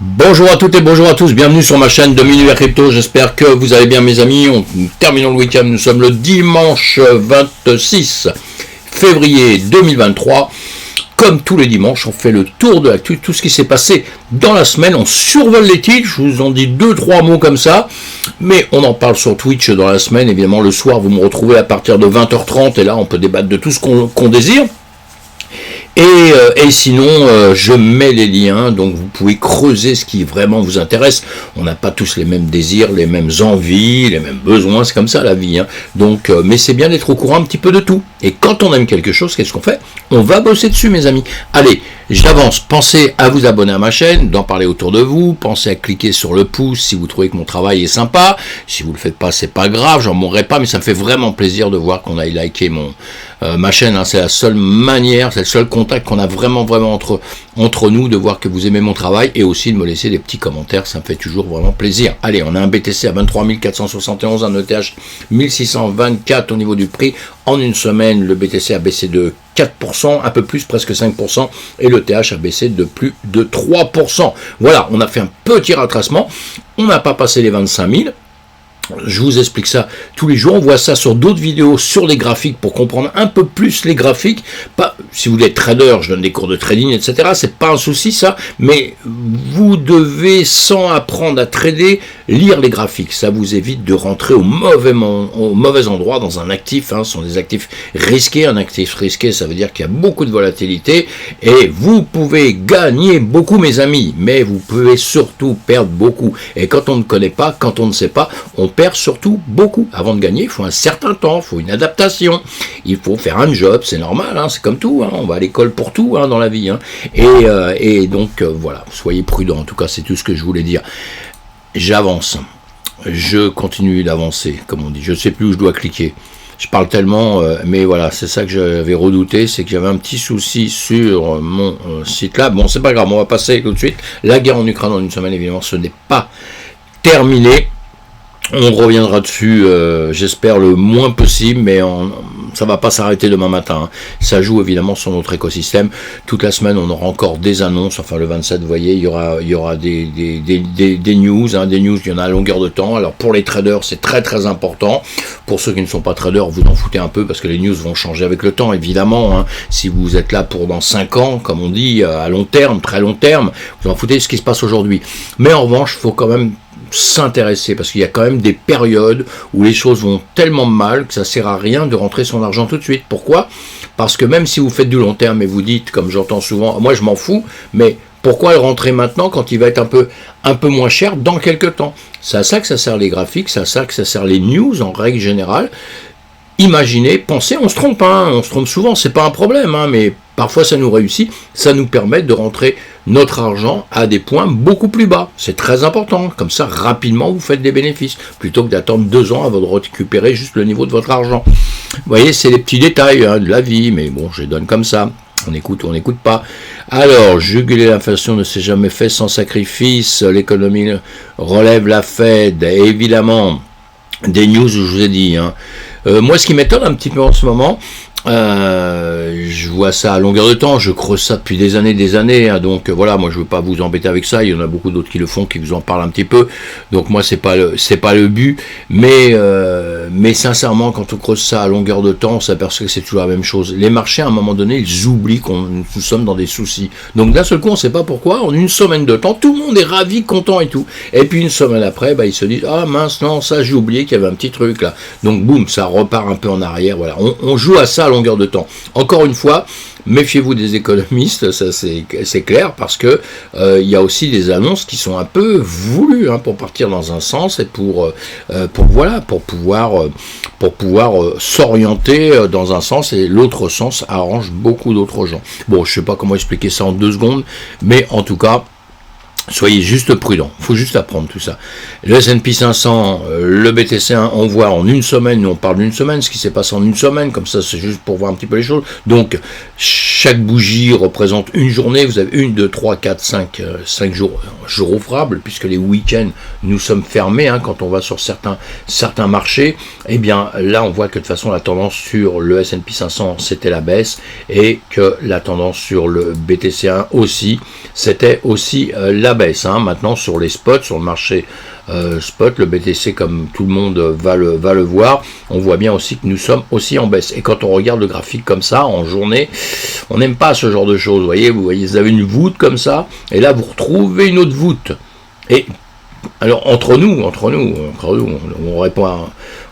Bonjour à toutes et bonjour à tous, bienvenue sur ma chaîne de Minuit Crypto, j'espère que vous allez bien mes amis, nous terminons le week-end, nous sommes le dimanche 26 février 2023, comme tous les dimanches on fait le tour de l'actu, tout ce qui s'est passé dans la semaine, on survole les titres, je vous en dis 2-3 mots comme ça, mais on en parle sur Twitch dans la semaine, évidemment le soir vous me retrouvez à partir de 20h30 et là on peut débattre de tout ce qu'on désire. Et sinon, je mets les liens, donc vous pouvez creuser ce qui vraiment vous intéresse. On n'a pas tous les mêmes désirs, les mêmes envies, les mêmes besoins, c'est comme ça la vie. Donc, mais c'est bien d'être au courant un petit peu de tout. Et quand on aime quelque chose, qu'est-ce qu'on fait? On va bosser dessus, mes amis. Allez, j'avance. Pensez à vous abonner à ma chaîne, d'en parler autour de vous. Pensez à cliquer sur le pouce si vous trouvez que mon travail est sympa. Si vous le faites pas, c'est pas grave, j'en mourrai pas, mais ça me fait vraiment plaisir de voir qu'on aille liker ma chaîne. C'est la seule manière, c'est le seul contact qu'on a vraiment entre nous, de voir que vous aimez mon travail et aussi de me laisser des petits commentaires, ça me fait toujours vraiment plaisir. Allez, on a un BTC à 23 471, un ETH 1624 au niveau du prix. En une semaine, le BTC a baissé de 4%, un peu plus, presque 5%, et le TH a baissé de plus de 3%. Voilà, on a fait un petit retracement, on n'a pas passé les 25 000. Je vous explique ça tous les jours, on voit ça sur d'autres vidéos, sur les graphiques, pour comprendre un peu plus les graphiques. Pas, si vous voulez être trader, je donne des cours de trading, etc. C'est pas un souci ça, mais vous devez, sans apprendre à trader, lire les graphiques. Ça vous évite de rentrer au mauvais endroit dans un actif. Ce sont des actifs risqués. Un actif risqué, ça veut dire qu'il y a beaucoup de volatilité, et vous pouvez gagner beaucoup, mes amis, mais vous pouvez surtout perdre beaucoup. Et quand on ne connaît pas, quand on ne sait pas, on perd surtout beaucoup. Avant de gagner, il faut un certain temps, il faut une adaptation, il faut faire un job, c'est normal, c'est comme tout, on va à l'école pour tout dans la vie. Et donc voilà, soyez prudents, en tout cas c'est tout ce que je voulais dire. J'avance, je continue d'avancer, comme on dit, je ne sais plus où je dois cliquer. Je parle tellement, mais voilà, c'est ça que j'avais redouté, c'est que j'avais un petit souci sur mon site là. Bon, c'est pas grave, on va passer tout de suite. La guerre en Ukraine en une semaine, évidemment, ce n'est pas terminé. On reviendra dessus, j'espère le moins possible, mais ça va pas s'arrêter demain matin. Ça joue évidemment sur notre écosystème. Toute la semaine, on aura encore des annonces. Enfin, le 27, vous voyez, il y aura des news. Des news, il y en a à longueur de temps. Alors, pour les traders, c'est très très important. Pour ceux qui ne sont pas traders, vous en foutez un peu parce que les news vont changer avec le temps, évidemment. Si vous êtes là pour dans 5 ans, comme on dit, à long terme, très long terme, vous en foutez de ce qui se passe aujourd'hui. Mais en revanche, il faut quand même s'intéresser, parce qu'il y a quand même des périodes où les choses vont tellement mal que ça sert à rien de rentrer son argent tout de suite. Pourquoi? Parce que même si vous faites du long terme et vous dites, comme j'entends souvent, moi je m'en fous, mais pourquoi le rentrer maintenant quand il va être un peu moins cher dans quelques temps? C'est à ça que ça sert les graphiques, c'est à ça que ça sert les news en règle générale. Imaginez, pensez, on se trompe souvent, c'est pas un problème, mais parfois ça nous réussit, ça nous permet de rentrer notre argent à des points beaucoup plus bas. C'est très important, comme ça rapidement vous faites des bénéfices, plutôt que d'attendre 2 ans avant de récupérer juste le niveau de votre argent. Vous voyez, c'est les petits détails de la vie, mais bon, je les donne comme ça. On écoute ou on n'écoute pas. Alors, juguler l'inflation ne s'est jamais fait sans sacrifice, l'économie relève la Fed, et évidemment, des news, je vous ai dit. Moi, ce qui m'étonne un petit peu en ce moment, je vois ça à longueur de temps, je creuse ça depuis des années, donc voilà, moi je ne veux pas vous embêter avec ça, il y en a beaucoup d'autres qui le font, qui vous en parlent un petit peu, donc moi c'est pas le but, mais sincèrement quand on creuse ça à longueur de temps, on s'aperçoit que c'est toujours la même chose. Les marchés à un moment donné, ils oublient qu'on nous sommes dans des soucis, donc d'un seul coup on ne sait pas pourquoi, en une semaine de temps, tout le monde est ravi, content et tout, et puis une semaine après, ils se disent, ah mince non, ça j'ai oublié qu'il y avait un petit truc là, donc boum, ça repart un peu en arrière, voilà, on joue à ça à longueur de temps. Encore une fois, méfiez-vous des économistes, ça c'est clair, parce que il y a aussi des annonces qui sont un peu voulues pour partir dans un sens et pour pouvoir s'orienter dans un sens, et l'autre sens arrange beaucoup d'autres gens. Bon, je sais pas comment expliquer ça en 2 secondes, mais en tout cas, soyez juste prudents, il faut juste apprendre tout ça. Le S&P 500, le BTC1, on voit en une semaine, nous on parle d'une semaine, ce qui s'est passé en une semaine, comme ça c'est juste pour voir un petit peu les choses. Donc, chaque bougie représente une journée, vous avez 1, 2, 3, 4, 5 jours ouvrables, puisque les week-ends, nous sommes fermés, quand on va sur certains marchés, et bien là on voit que de toute façon la tendance sur le S&P 500 c'était la baisse, et que la tendance sur le BTC1 aussi, c'était aussi la baisse, hein, maintenant sur les spots, sur le marché spot, le BTC, comme tout le monde va le voir, on voit bien aussi que nous sommes aussi en baisse. Et quand on regarde le graphique comme ça, en journée, on n'aime pas ce genre de choses. Vous voyez, vous avez une voûte comme ça, et là vous retrouvez une autre voûte. Et alors entre nous,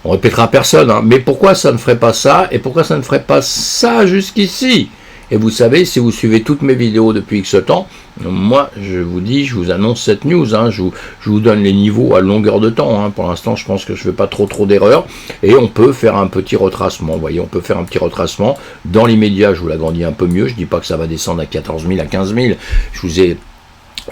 on répétera personne, hein, mais pourquoi ça ne ferait pas ça, et pourquoi ça ne ferait pas ça jusqu'ici? Et vous savez, si vous suivez toutes mes vidéos depuis X temps, moi, je vous dis, je vous annonce cette news, hein, je vous donne les niveaux à longueur de temps. Hein. Pour l'instant, je pense que je ne fais pas trop d'erreurs. Et on peut faire un petit retracement. Vous voyez, on peut faire un petit retracement. Dans l'immédiat, je vous l'agrandis un peu mieux. Je ne dis pas que ça va descendre à 14 000, à 15 000. Je vous ai...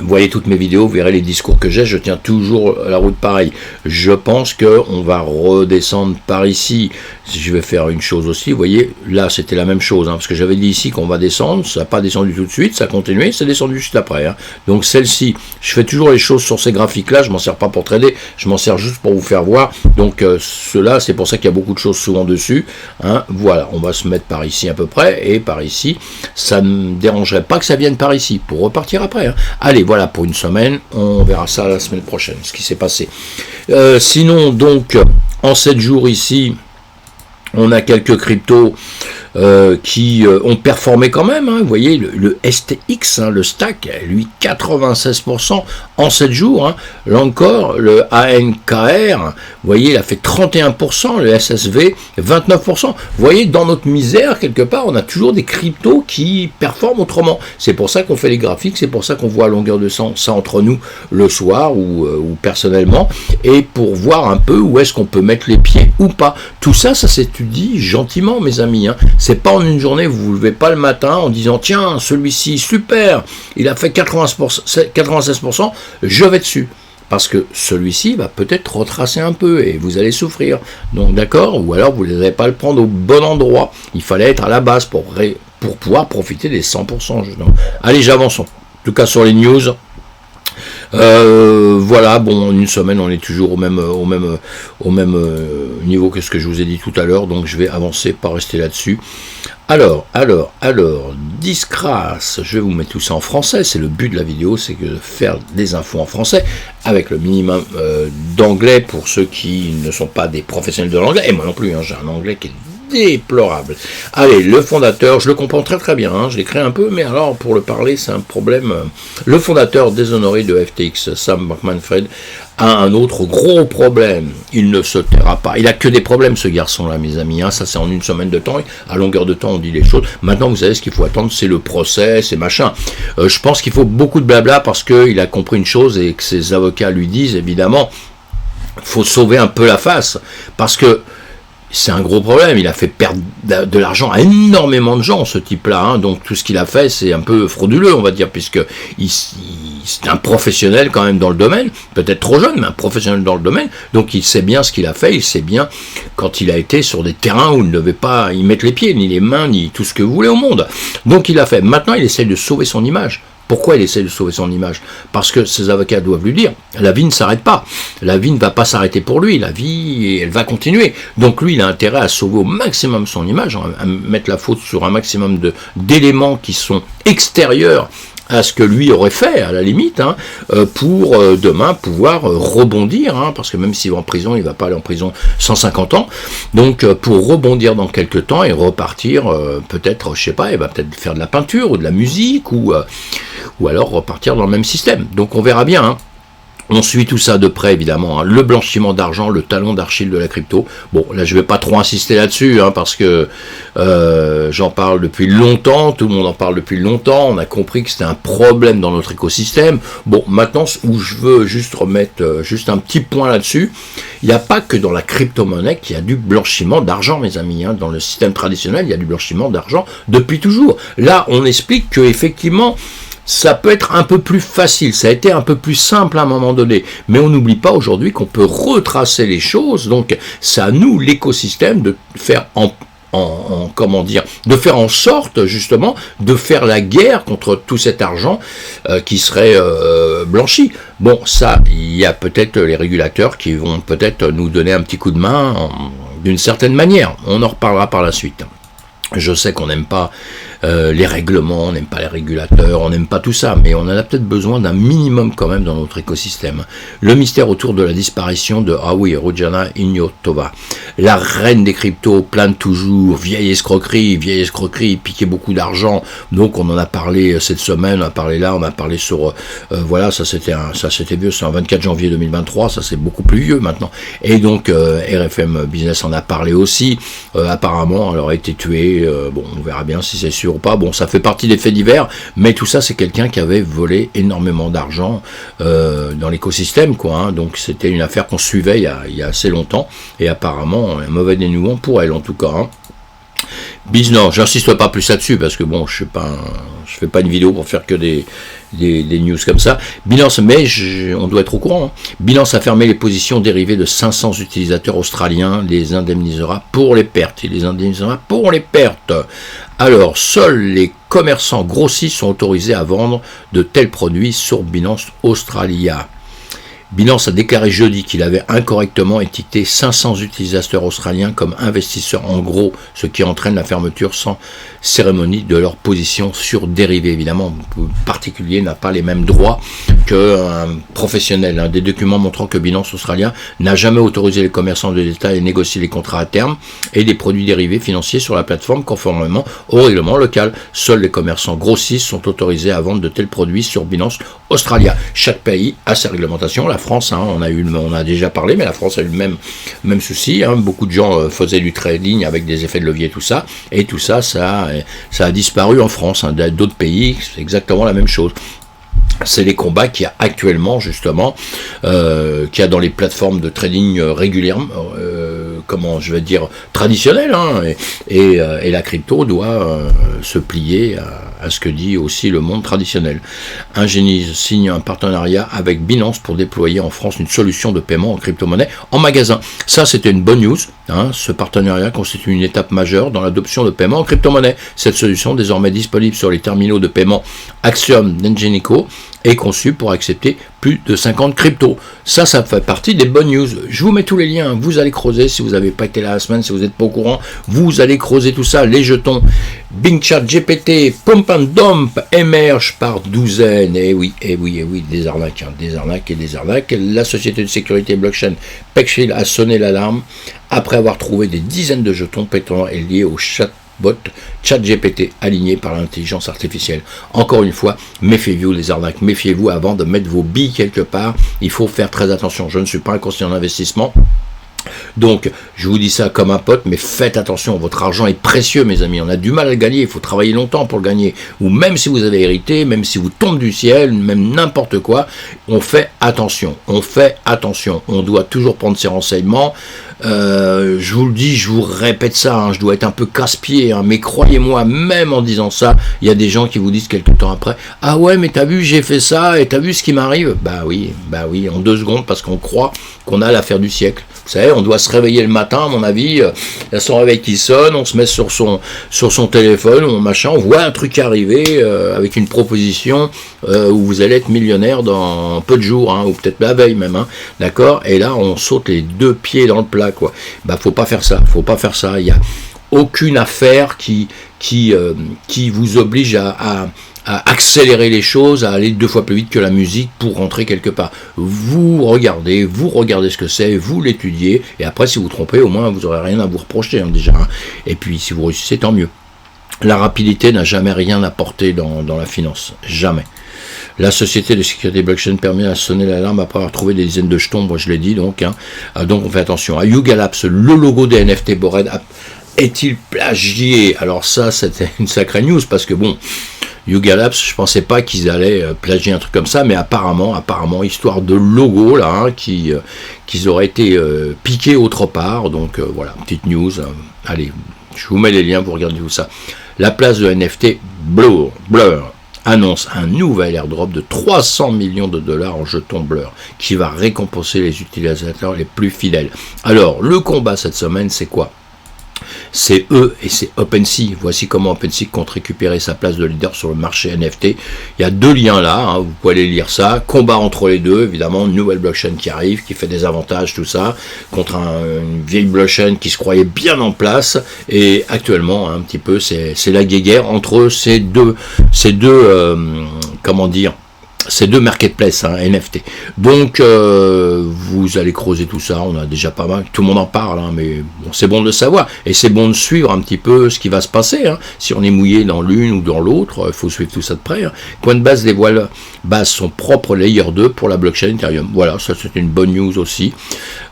Vous voyez toutes mes vidéos, vous verrez les discours que j'ai, je tiens toujours la route pareil. Je pense qu'on va redescendre par ici. Si je vais faire une chose aussi, vous voyez, là c'était la même chose, hein, parce que j'avais dit ici qu'on va descendre, ça n'a pas descendu tout de suite, ça a continué, c'est descendu juste après. Hein. Donc celle-ci, je fais toujours les choses sur ces graphiques-là, je m'en sers pas pour trader, je m'en sers juste pour vous faire voir. Donc cela, c'est pour ça qu'il y a beaucoup de choses souvent dessus. Hein. Voilà, on va se mettre par ici à peu près, et par ici, ça ne me dérangerait pas que ça vienne par ici, pour repartir après. Hein. Allez, voilà pour une semaine, on verra ça la semaine prochaine, ce qui s'est passé. Sinon, donc, en 7 jours ici, on a quelques cryptos qui ont performé quand même. Hein. Vous voyez, le STX, hein, le stack, lui, 96% en 7 jours. Hein. Là encore, le ANKR, vous voyez, il a fait 31%, le SSV, 29%. Vous voyez, dans notre misère, quelque part, on a toujours des cryptos qui performent autrement. C'est pour ça qu'on fait les graphiques, c'est pour ça qu'on voit à longueur de sang, ça entre nous le soir ou personnellement, et pour voir un peu où est-ce qu'on peut mettre les pieds ou pas. Tout ça, ça s'étudie gentiment, mes amis. Hein. C'est pas en une journée, vous vous levez pas le matin en disant tiens, celui-ci, super, il a fait 96%, je vais dessus. Parce que celui-ci va peut-être retracer un peu et vous allez souffrir. Donc d'accord, ou alors vous n'allez pas le prendre au bon endroit. Il fallait être à la base pour pouvoir profiter des 100%. Justement. Allez, j'avance. En tout cas sur les news. Voilà, bon, en une semaine, on est toujours au même niveau que ce que je vous ai dit tout à l'heure, donc je vais avancer, pas rester là-dessus. Alors, Discrass, je vais vous mettre tout ça en français, c'est le but de la vidéo, c'est de faire des infos en français, avec le minimum d'anglais pour ceux qui ne sont pas des professionnels de l'anglais, et moi non plus, hein, j'ai un anglais qui est déplorable. Allez, le fondateur, je le comprends très très bien, hein, je l'écris un peu, mais alors pour le parler, c'est un problème. Le fondateur déshonoré de FTX, Sam Bankman-Fried, a un autre gros problème. Il ne se taira pas. Il a que des problèmes, ce garçon-là, mes amis. Hein. Ça, c'est en une semaine de temps. À longueur de temps, on dit les choses. Maintenant, vous savez ce qu'il faut attendre, c'est le procès, c'est machin. Je pense qu'il faut beaucoup de blabla parce qu'il a compris une chose et que ses avocats lui disent, évidemment, faut sauver un peu la face. Parce que c'est un gros problème, il a fait perdre de l'argent à énormément de gens, ce type-là, hein. Donc tout ce qu'il a fait, c'est un peu frauduleux, on va dire, puisque c'est un professionnel quand même dans le domaine, peut-être trop jeune, mais un professionnel dans le domaine, donc il sait bien ce qu'il a fait, il sait bien quand il a été sur des terrains où il ne devait pas y mettre les pieds, ni les mains, ni tout ce que vous voulez au monde. Donc il a fait, maintenant il essaie de sauver son image. Pourquoi il essaie de sauver son image? Parce que ses avocats doivent lui dire, la vie ne s'arrête pas, la vie ne va pas s'arrêter pour lui, la vie, elle va continuer. Donc lui, il a intérêt à sauver au maximum son image, à mettre la faute sur un maximum d'éléments qui sont extérieurs à ce que lui aurait fait, à la limite, hein, pour demain pouvoir rebondir, hein, parce que même s'il va en prison, il ne va pas aller en prison 150 ans, donc pour rebondir dans quelques temps et repartir, peut-être, je sais pas, il va peut-être faire de la peinture ou de la musique, ou alors repartir dans le même système. Donc on verra bien, hein. On suit tout ça de près, évidemment, hein. Le blanchiment d'argent, le talon d'Achille de la crypto. Bon, là, je vais pas trop insister là-dessus, hein, parce que j'en parle depuis longtemps, tout le monde en parle depuis longtemps, on a compris que c'était un problème dans notre écosystème. Bon, maintenant, où je veux juste remettre juste un petit point là-dessus, il n'y a pas que dans la crypto-monnaie qu'il y a du blanchiment d'argent, mes amis, hein. Dans le système traditionnel, il y a du blanchiment d'argent depuis toujours. Là, on explique que effectivement, ça peut être un peu plus facile, ça a été un peu plus simple à un moment donné, mais on n'oublie pas aujourd'hui qu'on peut retracer les choses, donc c'est à nous, l'écosystème, de faire de faire en sorte justement de faire la guerre contre tout cet argent qui serait blanchi. Bon, ça, il y a peut-être les régulateurs qui vont peut-être nous donner un petit coup de main d'une certaine manière, on en reparlera par la suite. Je sais qu'on n'aime pas les règlements, on n'aime pas les régulateurs, on n'aime pas tout ça, mais on en a peut-être besoin d'un minimum quand même dans notre écosystème. Le mystère autour de la disparition de Rujana Ignotova, la reine des cryptos, plane toujours, vieille escroquerie, piquait beaucoup d'argent, donc on en a parlé cette semaine, on a parlé là, on a parlé sur, voilà, ça c'était vieux, c'est un 24 janvier 2023, ça c'est beaucoup plus vieux maintenant, et donc RFM Business en a parlé aussi, apparemment elle aurait été tuée, bon on verra bien si c'est sûr ou pas, bon ça fait partie des faits divers, mais tout ça c'est quelqu'un qui avait volé énormément d'argent dans l'écosystème, quoi, hein, donc c'était une affaire qu'on suivait il y a assez longtemps, et apparemment un mauvais dénouement pour elle en tout cas, hein. Non, j'insiste pas plus là-dessus parce que bon, je fais pas une vidéo pour faire que des news comme ça. Binance, mais on doit être au courant. Hein. Binance a fermé les positions dérivées de 500 utilisateurs australiens, les indemnisera pour les pertes. Il les indemnisera pour les pertes. Alors, seuls les commerçants grossistes sont autorisés à vendre de tels produits sur Binance Australia. Binance a déclaré jeudi qu'il avait incorrectement étiqueté 500 utilisateurs australiens comme investisseurs en gros, ce qui entraîne la fermeture sans cérémonie de leur position sur dérivés. Évidemment, le particulier n'a pas les mêmes droits qu'un professionnel. Des documents montrant que Binance Australia n'a jamais autorisé les commerçants de détail à négocier les contrats à terme et des produits dérivés financiers sur la plateforme conformément au règlement local. Seuls les commerçants grossistes sont autorisés à vendre de tels produits sur Binance Australia. Chaque pays a sa réglementation. La France, hein, on a déjà parlé, mais la France a eu le même souci. Hein. Beaucoup de gens faisaient du trading avec des effets de levier, tout ça. Et tout ça, ça a disparu en France. Hein. D'autres pays, c'est exactement la même chose. C'est les combats qu'il y a actuellement, justement, qu'il y a dans les plateformes de trading régulières, comment je vais dire, traditionnelles, hein, et la crypto doit se plier à ce que dit aussi le monde traditionnel. Ingenies signe un partenariat avec Binance pour déployer en France une solution de paiement en crypto-monnaie en magasin. Ça, c'était une bonne news. Hein. Ce partenariat constitue une étape majeure dans l'adoption de paiement en crypto-monnaie. Cette solution, désormais disponible sur les terminaux de paiement Axiom d'Ingenico, est conçu pour accepter plus de 50 cryptos. Ça fait partie des bonnes news. Je vous mets tous les liens, vous allez creuser, si vous n'avez pas été là la semaine, si vous n'êtes pas au courant, vous allez creuser tout ça, les jetons. Bing Chat GPT, Pump and Dump émergent par douzaines. Et oui, des arnaques, hein, des arnaques. La société de sécurité blockchain Peckshield a sonné l'alarme après avoir trouvé des dizaines de jetons pétrants et liés au chatbot ChatGPT aligné par l'intelligence artificielle. Encore une fois, méfiez-vous les arnaques, méfiez-vous avant de mettre vos billes quelque part. Il faut faire très attention. Je ne suis pas un conseiller en investissement. Donc, je vous dis ça comme un pote, mais faites attention, votre argent est précieux, mes amis, on a du mal à le gagner, il faut travailler longtemps pour le gagner, ou même si vous avez hérité, même si vous tombez du ciel, même n'importe quoi, on fait attention, on doit toujours prendre ses renseignements. Je vous le dis, je vous répète ça, hein, je dois être un peu casse-pied, hein, mais croyez-moi, même en disant ça, il y a des gens qui vous disent quelques temps après, ah ouais, mais t'as vu, j'ai fait ça, et t'as vu ce qui m'arrive? Bah oui, en 2 secondes, parce qu'on croit qu'on a l'affaire du siècle. Vous savez, on doit se réveiller le matin, à mon avis, il y a son réveil qui sonne, on se met sur son téléphone, ou machin, on voit un truc arriver avec une proposition où vous allez être millionnaire dans peu de jours, hein, ou peut-être la veille même, hein, d'accord? Et là, on saute les 2 pieds dans le plat, quoi. Bah, faut pas faire ça, il y a aucune affaire qui vous oblige à accélérer les choses, à aller 2 fois plus vite que la musique pour rentrer quelque part. Vous regardez ce que c'est, vous l'étudiez, et après si vous trompez, au moins vous n'aurez rien à vous reprocher, hein, déjà. Hein. Et puis si vous réussissez, tant mieux. La rapidité n'a jamais rien apporté dans la finance, jamais. La société de sécurité blockchain permet à sonner l'alarme après avoir trouvé des dizaines de jetons, moi je l'ai dit, donc on fait attention. À Yuga Labs, le logo des NFT Bored est-il plagié? Alors ça, c'était une sacrée news, parce que bon, Yuga Labs, je pensais pas qu'ils allaient plagier un truc comme ça, mais apparemment, histoire de logo, là, hein, qu'ils auraient été piqués autre part, donc voilà, petite news, allez, je vous mets les liens, vous regardez tout ça. La place de NFT Blur annonce un nouvel airdrop de 300 millions de dollars en jetons Blur, qui va récompenser les utilisateurs les plus fidèles. Alors, le combat cette semaine, c'est quoi? C'est eux et c'est OpenSea. Voici comment OpenSea compte récupérer sa place de leader sur le marché NFT. Il y a 2 liens là, hein, vous pouvez aller lire ça. Combat entre les deux, évidemment, une nouvelle blockchain qui arrive, qui fait des avantages, tout ça, contre une vieille blockchain qui se croyait bien en place. Et actuellement, un petit peu, c'est la guéguerre entre ces deux comment dire, ces 2 marketplaces, hein, NFT. Donc, vous allez creuser tout ça, on a déjà pas mal, tout le monde en parle, hein, mais bon, c'est bon de le savoir, et c'est bon de suivre un petit peu ce qui va se passer, hein. Si on est mouillé dans l'une ou dans l'autre, il faut suivre tout ça de près, hein. Coinbase dévoile son propre Layer 2 pour la blockchain Ethereum. Voilà, ça c'est une bonne news aussi.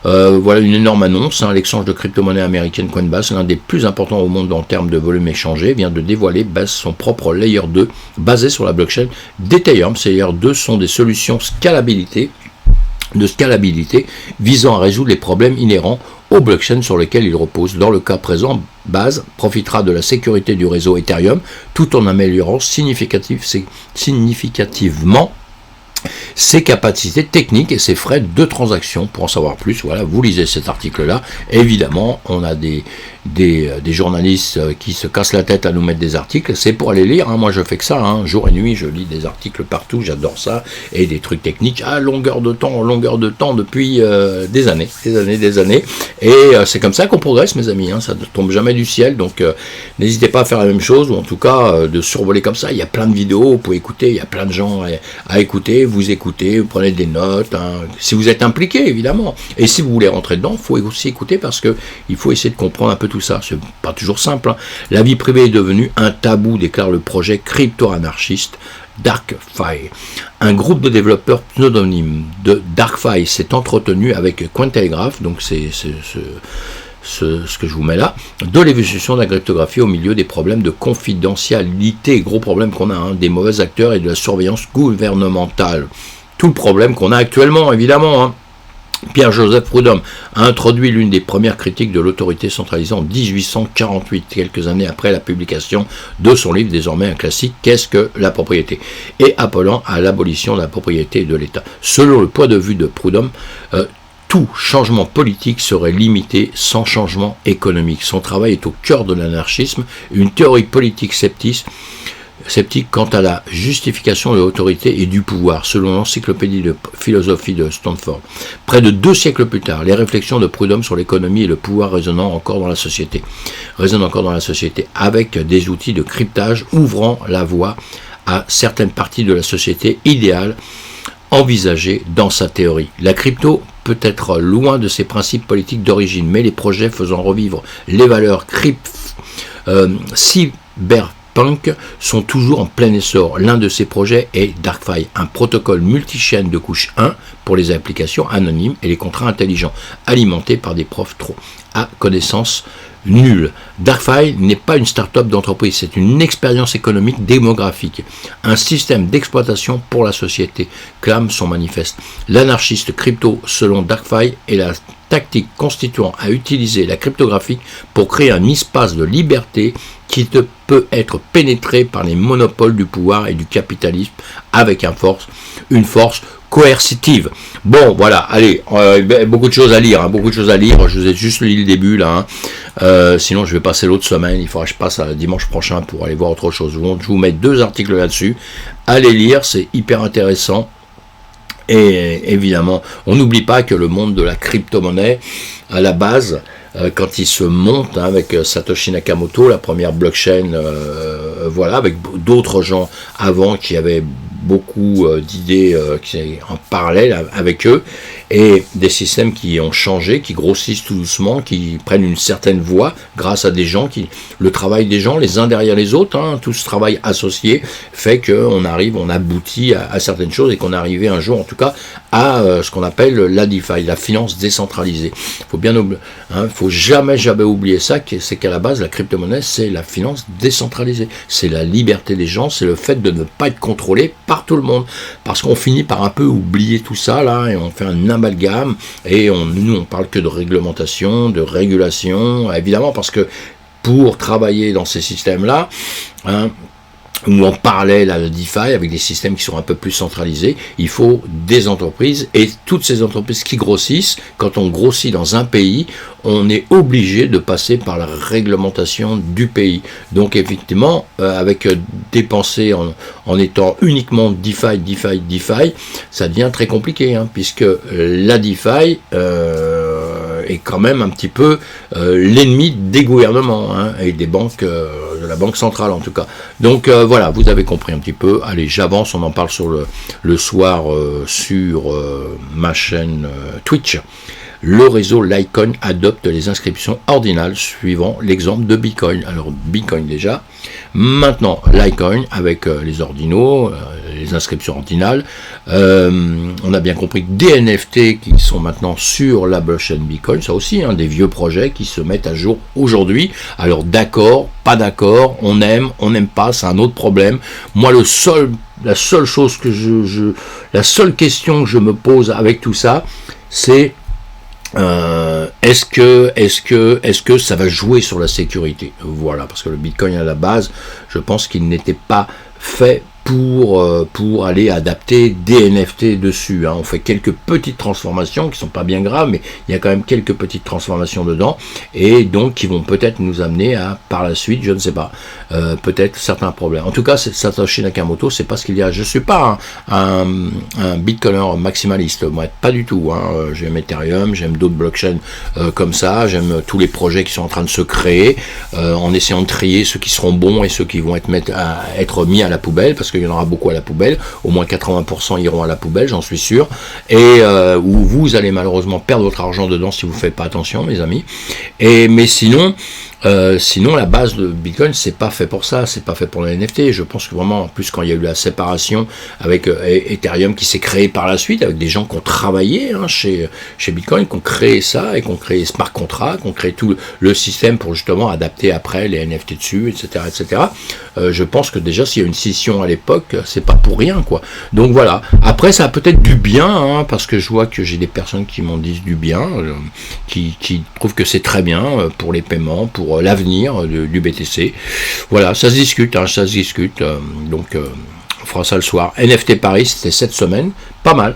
Voilà une énorme annonce, hein. L'exchange de crypto-monnaie américaine Coinbase, l'un des plus importants au monde en termes de volume échangé, vient de dévoiler son propre Layer 2 basé sur la blockchain d'Ethereum. Ces Layer 2 sont des solutions de scalabilité visant à résoudre les problèmes inhérents aux blockchains sur lesquels ils reposent. Dans le cas présent, Base profitera de la sécurité du réseau Ethereum tout en améliorant significativement ses capacités techniques et ses frais de transaction. Pour en savoir plus, voilà, vous lisez cet article-là. Évidemment, on a des journalistes qui se cassent la tête à nous mettre des articles. C'est pour aller lire, hein. Moi, je fais que ça, hein. Jour et nuit, je lis des articles partout. J'adore ça. Et des trucs techniques à longueur de temps depuis des années. Et c'est comme ça qu'on progresse, mes amis, hein. Ça ne tombe jamais du ciel. Donc, n'hésitez pas à faire la même chose, ou en tout cas, de survoler comme ça. Il y a plein de vidéos, vous pouvez écouter. Il y a plein de gens à écouter. Vous écoutez, vous prenez des notes, hein, si vous êtes impliqué, évidemment. Et si vous voulez rentrer dedans, il faut aussi écouter, parce que il faut essayer de comprendre un peu tout ça. C'est pas toujours simple, hein. La vie privée est devenue un tabou, déclare le projet crypto-anarchiste DarkFi. Un groupe de développeurs pseudonymes de DarkFi s'est entretenu avec Cointelegraph, donc c'est ce que je vous mets là, de l'évolution de la cryptographie au milieu des problèmes de confidentialité, gros problème qu'on a, hein, des mauvais acteurs et de la surveillance gouvernementale. Tout le problème qu'on a actuellement, évidemment, hein. Pierre-Joseph Prudhomme a introduit l'une des premières critiques de l'autorité centralisée en 1848, quelques années après la publication de son livre, désormais un classique, Qu'est-ce que la propriété, et appelant à l'abolition de la propriété de l'État. Selon le point de vue de Prudhomme, tout changement politique serait limité sans changement économique. Son travail est au cœur de l'anarchisme, une théorie politique sceptique quant à la justification de l'autorité et du pouvoir, selon l'encyclopédie de philosophie de Stanford. Près de 2 siècles plus tard, les réflexions de Prudhomme sur l'économie et le pouvoir résonnent encore dans la société, avec des outils de cryptage ouvrant la voie à certaines parties de la société idéale envisagée dans sa théorie. La crypto peut être loin de ses principes politiques d'origine, mais les projets faisant revivre les valeurs cyberpunk sont toujours en plein essor. L'un de ces projets est DarkFi, un protocole multichaîne de couche 1 pour les applications anonymes et les contrats intelligents, alimentés par des profs à connaissance nulle. DarkFi n'est pas une start-up d'entreprise, c'est une expérience économique démographique, un système d'exploitation pour la société, clame son manifeste. L'anarchiste crypto, selon DarkFi, est la tactique constituant à utiliser la cryptographie pour créer un espace de liberté qui peut être pénétré par les monopoles du pouvoir et du capitalisme avec une force coercitive. Bon, voilà, allez, beaucoup de choses à lire, je vous ai juste lu le début, là, hein. Sinon je vais passer l'autre semaine, il faudra que je passe à dimanche prochain pour aller voir autre chose. Je vous mets 2 articles là-dessus, allez lire, c'est hyper intéressant. Et évidemment, on n'oublie pas que le monde de la crypto-monnaie, à la base, quand il se monte, hein, avec Satoshi Nakamoto, la première blockchain, voilà, avec d'autres gens avant qui avaient beaucoup d'idées en parallèle avec eux, et des systèmes qui ont changé, qui grossissent tout doucement, qui prennent une certaine voie grâce à des gens le travail des gens les uns derrière les autres, hein, tout ce travail associé fait qu'on aboutit à certaines choses, et qu'on est arrivé un jour en tout cas à ce qu'on appelle la DeFi, la finance décentralisée. Faut jamais oublier ça, c'est qu'à la base la crypto-monnaie c'est la finance décentralisée, c'est la liberté des gens, c'est le fait de ne pas être contrôlé par tout le monde, parce qu'on finit par un peu oublier tout ça là, et on fait un amalgame, et nous on parle que de réglementation, de régulation, évidemment, parce que pour travailler dans ces systèmes là, hein, ou en parallèle à la DeFi, avec des systèmes qui sont un peu plus centralisés, il faut des entreprises, et toutes ces entreprises qui grossissent, quand on grossit dans un pays, on est obligé de passer par la réglementation du pays. Donc effectivement, avec dépenser en étant uniquement DeFi, ça devient très compliqué, hein, puisque la DeFi est quand même un petit peu l'ennemi des gouvernements, hein, et des banques, de la banque centrale en tout cas. Donc voilà, vous avez compris un petit peu. Allez, j'avance, on en parle sur le soir sur ma chaîne Twitch. Le réseau Litecoin adopte les inscriptions ordinales suivant l'exemple de Bitcoin. Alors Bitcoin déjà, maintenant Litecoin avec les ordinaux, les inscriptions ordinales. On a bien compris que des NFT qui sont maintenant sur la blockchain Bitcoin, ça aussi, hein, des vieux projets qui se mettent à jour aujourd'hui. Alors d'accord, pas d'accord, on aime pas, c'est un autre problème. Moi la seule chose que la seule question que je me pose avec tout ça, c'est est-ce que ça va jouer sur la sécurité? Voilà, parce que le Bitcoin à la base, je pense qu'il n'était pas fait pour aller adapter des NFT dessus, hein. On fait quelques petites transformations qui sont pas bien graves, mais il y a quand même quelques petites transformations dedans, et donc qui vont peut-être nous amener à, par la suite, je ne sais pas, peut-être certains problèmes. En tout cas, Satoshi Nakamoto, c'est pas ce qu'il y a. Je suis pas un Bitcoiner maximaliste, moi, pas du tout, hein. J'aime Ethereum, j'aime d'autres blockchains comme ça, j'aime tous les projets qui sont en train de se créer, en essayant de trier ceux qui seront bons et ceux qui vont être mis à la poubelle, parce qu'il y en aura beaucoup à la poubelle, au moins 80% iront à la poubelle, j'en suis sûr, et où vous allez malheureusement perdre votre argent dedans si vous ne faites pas attention, mes amis. Mais sinon, la base de Bitcoin, c'est pas fait pour ça, c'est pas fait pour les NFT. Je pense que vraiment, en plus, quand il y a eu la séparation avec Ethereum qui s'est créé par la suite, avec des gens qui ont travaillé, hein, chez Bitcoin, qui ont créé ça, et qui ont créé Smart Contract, qui ont créé tout le système pour justement adapter après les NFT dessus, etc., etc. Je pense que déjà, s'il y a une scission à l'époque, c'est pas pour rien, quoi. Donc voilà. Après, ça a peut-être du bien, hein, parce que je vois que j'ai des personnes qui m'en disent du bien, qui trouvent que c'est très bien pour les paiements, pour l'avenir du BTC. Voilà, ça se discute, hein, ça se discute. Donc, on fera ça le soir. NFT Paris, c'était cette semaine, pas mal.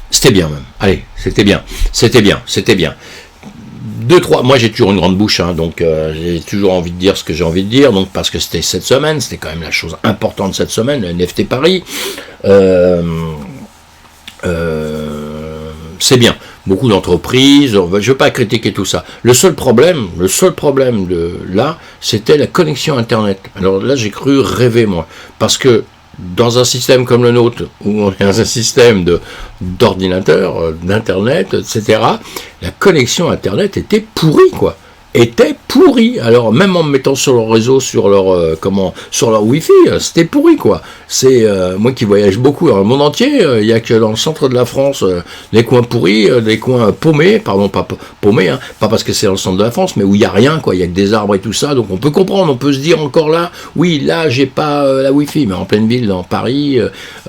C'était bien même. Allez, c'était bien. 2-3, moi j'ai toujours une grande bouche, hein, donc j'ai toujours envie de dire ce que j'ai envie de dire, donc parce que c'était cette semaine, c'était quand même la chose importante cette semaine, le NFT Paris. C'est bien. Beaucoup d'entreprises, je ne veux pas critiquer tout ça. Le seul problème de là, c'était la connexion Internet. Alors là, j'ai cru rêver, moi. Parce que dans un système comme le nôtre, où on est dans un système d'ordinateur, d'Internet, etc., la connexion Internet était pourrie, quoi. Alors même en me mettant sur leur réseau, sur leur Wi-Fi, c'était pourri, quoi. C'est moi qui voyage beaucoup dans le monde entier, il y a que dans le centre de la France des coins pourris, des coins paumés, pardon, pas paumés, hein, pas parce que c'est dans le centre de la France, mais où il y a rien, quoi. Il y a que des arbres et tout ça, donc on peut comprendre, on peut se dire encore là, oui, là j'ai pas la Wi-Fi, mais en pleine ville, dans Paris,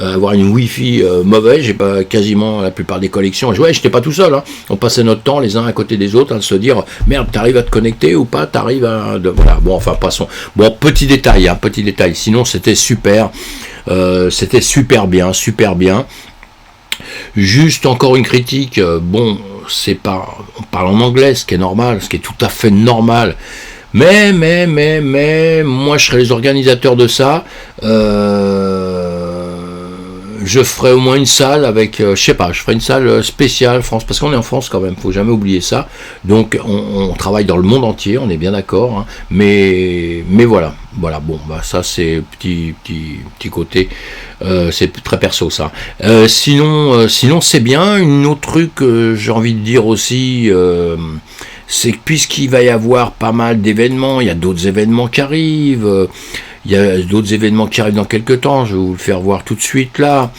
avoir une Wi-Fi mauvaise, j'ai pas quasiment la plupart des collections. Ouais, j'étais pas tout seul, hein. On passait notre temps les uns à côté des autres à se dire, merde, t'arrives à te connecter ou pas, t'arrives à... Voilà, bon, enfin, passons. Bon, petit détail. Sinon, c'était super. C'était super bien. Juste encore une critique. Bon, c'est pas... On parle en anglais, ce qui est normal, ce qui est tout à fait normal. Mais, moi, je serais les organisateurs de ça. Je ferai au moins une salle avec, je ferai une salle spéciale France, parce qu'on est en France quand même, faut jamais oublier ça. Donc on travaille dans le monde entier, on est bien d'accord, hein, mais voilà, bon, bah ça c'est petit côté, c'est très perso ça. Sinon c'est bien. Une autre truc que j'ai envie de dire aussi, c'est que puisqu'il va y avoir pas mal d'événements, il y a d'autres événements qui arrivent. Il y a d'autres événements qui arrivent dans quelques temps, je vais vous le faire voir tout de suite là.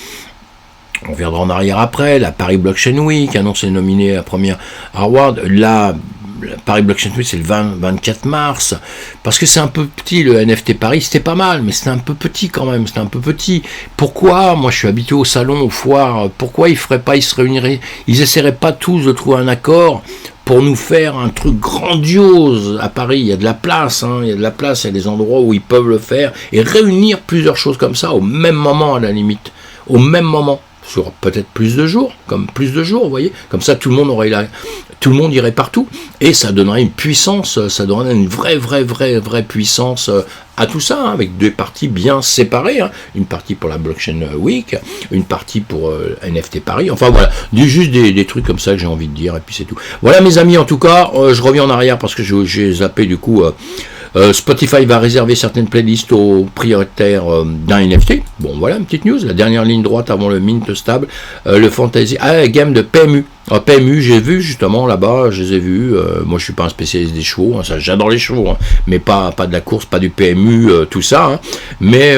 On reviendra en arrière après. La Paris Blockchain Week, annonce est nominée à la première award. Là, la Paris Blockchain Week, c'est le 24 mars. Parce que c'est un peu petit, le NFT Paris, c'était pas mal, mais c'était un peu petit quand même, Pourquoi, moi je suis habitué au salon, aux foires, pourquoi ils se réuniraient, ils essaieraient pas tous de trouver un accord pour nous faire un truc grandiose à Paris. Il y a de la place, il y a de la place, il y a des endroits où ils peuvent le faire, et réunir plusieurs choses comme ça au même moment à la limite, au même moment, sur peut-être plus de jours, vous voyez, comme ça tout le monde tout le monde irait partout, et ça donnerait une puissance, ça donnerait une vraie puissance à tout ça, avec deux parties bien séparées, une partie pour la Blockchain Week, une partie pour NFT Paris, enfin voilà, juste des trucs comme ça que j'ai envie de dire, et puis c'est tout. Voilà mes amis, en tout cas, je reviens en arrière parce que j'ai zappé du coup. Spotify va réserver certaines playlists aux prioritaires d'un NFT. Bon, voilà, une petite news. La dernière ligne droite avant le Mint Stable, le Fantasy game de PMU. PMU, j'ai vu justement là-bas, je les ai vus. Moi, je suis pas un spécialiste des chevaux. Ça, j'adore les chevaux, mais pas de la course, pas du PMU, tout ça. Mais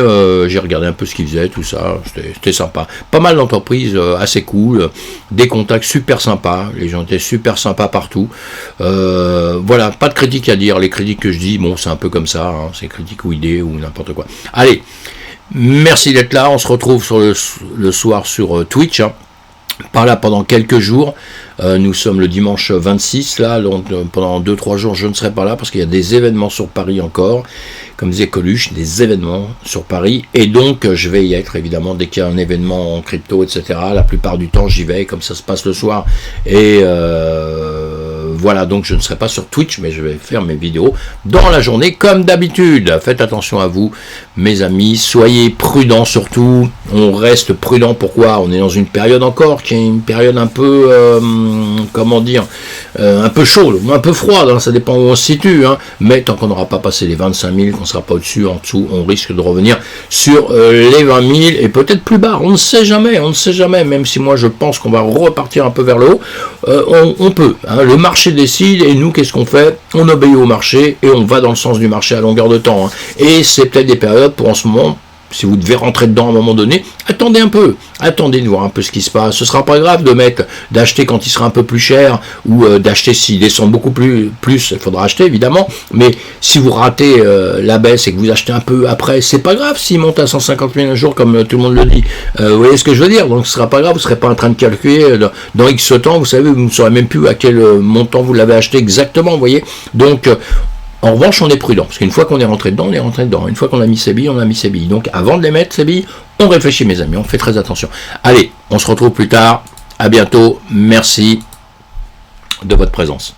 j'ai regardé un peu ce qu'ils faisaient, tout ça. C'était sympa. Pas mal d'entreprises assez cool, des contacts super sympas. Les gens étaient super sympas partout. Voilà, pas de critiques à dire. Les critiques que je dis, bon, c'est un peu comme ça. C'est critique ou idée ou n'importe quoi. Allez, merci d'être là. On se retrouve sur le soir sur Twitch. Par là pendant quelques jours, nous sommes le dimanche 26 là, donc pendant 2-3 jours je ne serai pas là parce qu'il y a des événements sur Paris encore, comme disait Coluche, des événements sur Paris, et donc je vais y être évidemment dès qu'il y a un événement en crypto, etc. La plupart du temps j'y vais, comme ça se passe le soir, et voilà, donc je ne serai pas sur Twitch, mais je vais faire mes vidéos dans la journée comme d'habitude. Faites attention à vous, mes amis, soyez prudents surtout, on reste prudent, pourquoi? On est dans une période encore qui est une période un peu, comment dire, un peu chaude, un peu froide, ça dépend où on se situe, mais tant qu'on n'aura pas passé les 25 000, qu'on ne sera pas au-dessus, en dessous, on risque de revenir sur les 20 000 et peut-être plus bas, on ne sait jamais, même si moi je pense qu'on va repartir un peu vers le haut, on peut, le marché décide, et nous qu'est-ce qu'on fait? On obéit au marché et on va dans le sens du marché à longueur de temps, et c'est peut-être des périodes pour en ce moment. Si vous devez rentrer dedans à un moment donné, attendez un peu, attendez de voir un peu ce qui se passe. Ce sera pas grave d'acheter quand il sera un peu plus cher, ou d'acheter s'il descend beaucoup plus, il faudra acheter évidemment. Mais si vous ratez la baisse et que vous achetez un peu après, c'est pas grave s'il monte à 150 000 un jour comme tout le monde le dit. Vous voyez ce que je veux dire? Donc ce sera pas grave, vous serez pas en train de calculer dans X temps, vous savez, vous ne saurez même plus à quel montant vous l'avez acheté exactement, vous voyez. Donc en revanche, on est prudent, parce qu'une fois qu'on est rentré dedans, on est rentré dedans. Une fois qu'on a mis ses billes, on a mis ses billes. Donc, avant de les mettre, ces billes, on réfléchit, mes amis, on fait très attention. Allez, on se retrouve plus tard. À bientôt. Merci de votre présence.